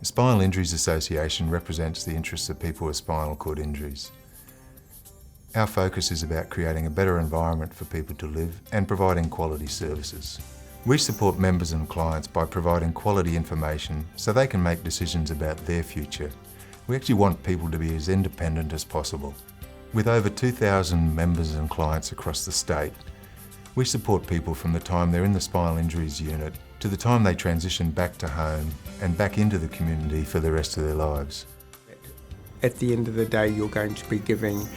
The Spinal Injuries Association represents the interests of people with spinal cord injuries. Our focus is about creating a better environment for people to live and providing quality services. We support members and clients by providing quality information so they can make decisions about their future. We actually want people to be as independent as possible. With over 2,000 members and clients across the state, we support people from the time they're in the spinal injuries unit to the time they transition back to home and back into the community for the rest of their lives. At the end of the day, you're going to be giving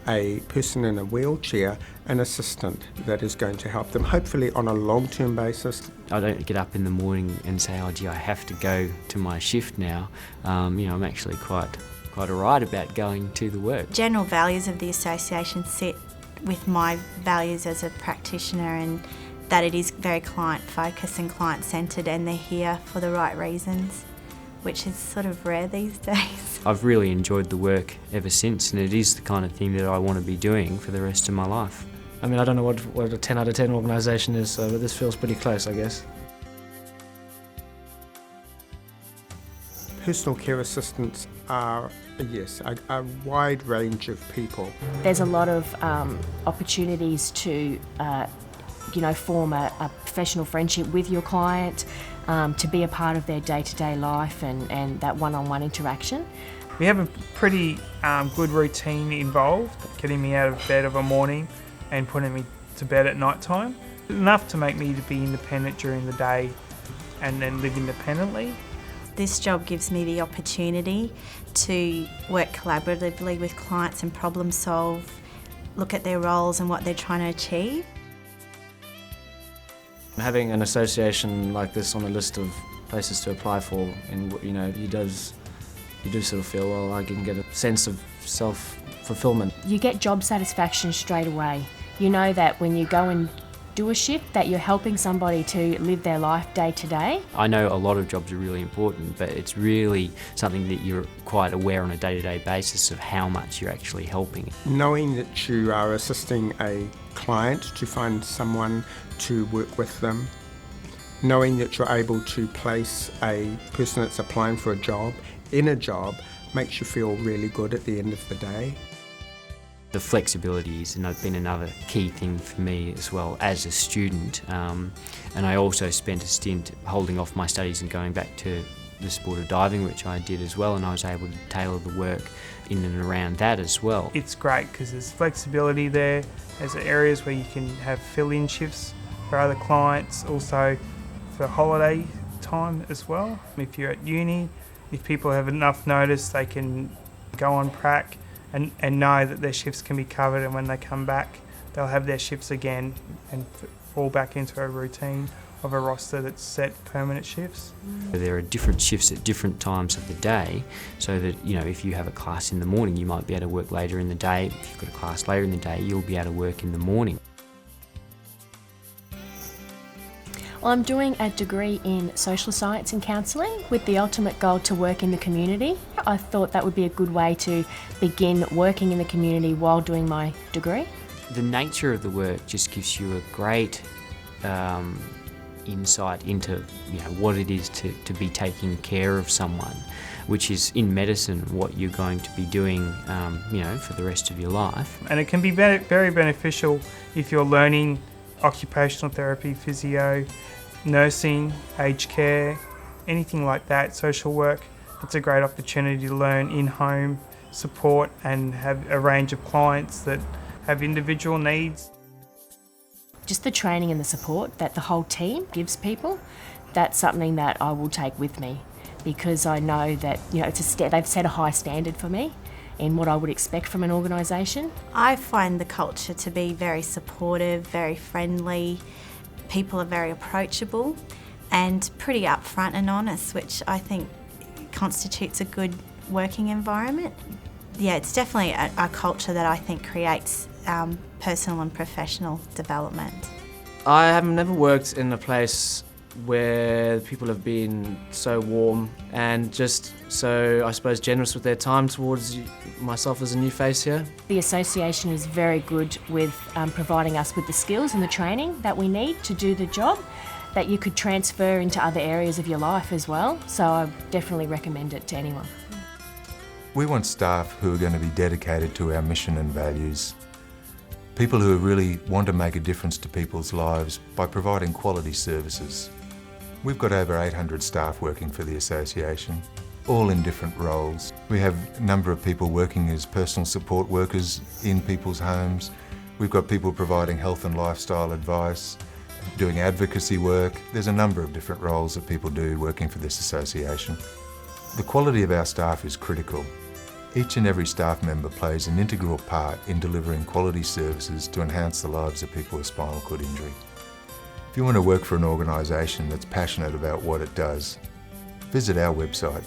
a person in a wheelchair an assistant that is going to help them, hopefully on a long-term basis. I don't get up in the morning and say, oh gee, I have to go to my shift now. I'm actually quite alright about going to the work. General values of the association sit with my values as a practitioner, and that it is very client-focused and client-centred, and they're here for the right reasons, which is sort of rare these days. I've really enjoyed the work ever since, and it is the kind of thing that I want to be doing for the rest of my life. I mean, I don't know what a 10 out of 10 organisation is, but this feels pretty close, I guess. Personal care assistants are, yes, a wide range of people. There's a lot of opportunities to form a professional friendship with your client, to be a part of their day-to-day life and that one-on-one interaction. We have a pretty good routine involved, getting me out of bed of a morning and putting me to bed at night time. Enough to make me to be independent during the day and then live independently. This job gives me the opportunity to work collaboratively with clients and problem solve, look at their roles and what they're trying to achieve. Having an association like this on a list of places to apply for, and you do sort of feel, well, I can get a sense of self-fulfilment. You get job satisfaction straight away. You know that when you go and do a shift, that you're helping somebody to live their life day to day. I know a lot of jobs are really important, but it's really something that you're quite aware on a day-to-day basis of how much you're actually helping. Knowing that you are assisting a client to find someone to work with them, knowing that you're able to place a person that's applying for a job in a job makes you feel really good at the end of the day. The flexibility has been another key thing for me as well as a student, and I also spent a stint holding off my studies and going back to the sport of diving, which I did as well, and I was able to tailor the work in and around that as well. It's great because there's flexibility there. There's areas where you can have fill-in shifts for other clients, also for holiday time as well. If you're at uni, if people have enough notice, they can go on prac and know that their shifts can be covered, and when they come back they'll have their shifts again and fall back into a routine of a roster that's set permanent shifts. There are different shifts at different times of the day, so that if you have a class in the morning you might be able to work later in the day. If you've got a class later in the day you'll be able to work in the morning. Well, I'm doing a degree in social science and counselling with the ultimate goal to work in the community. I thought that would be a good way to begin working in the community while doing my degree. The nature of the work just gives you a great insight into what it is to be taking care of someone, which is in medicine what you're going to be doing for the rest of your life. And it can be very, very beneficial if you're learning occupational therapy, physio, nursing, aged care, anything like that, social work. It's a great opportunity to learn in-home support and have a range of clients that have individual needs. Just the training and the support that the whole team gives people, that's something that I will take with me, because I know that they've set a high standard for me in what I would expect from an organisation. I find the culture to be very supportive, very friendly. People are very approachable and pretty upfront and honest, which I think constitutes a good working environment. Yeah, it's definitely a culture that I think creates personal and professional development. I have never worked in a place where people have been so warm and just so, I suppose, generous with their time towards myself as a new face here. The association is very good with providing us with the skills and the training that we need to do the job, that you could transfer into other areas of your life as well. So I definitely recommend it to anyone. We want staff who are going to be dedicated to our mission and values. People who really want to make a difference to people's lives by providing quality services. We've got over 800 staff working for the association, all in different roles. We have a number of people working as personal support workers in people's homes. We've got people providing health and lifestyle advice, doing advocacy work. There's a number of different roles that people do working for this association. The quality of our staff is critical. Each and every staff member plays an integral part in delivering quality services to enhance the lives of people with spinal cord injury. If you want to work for an organisation that's passionate about what it does, visit our website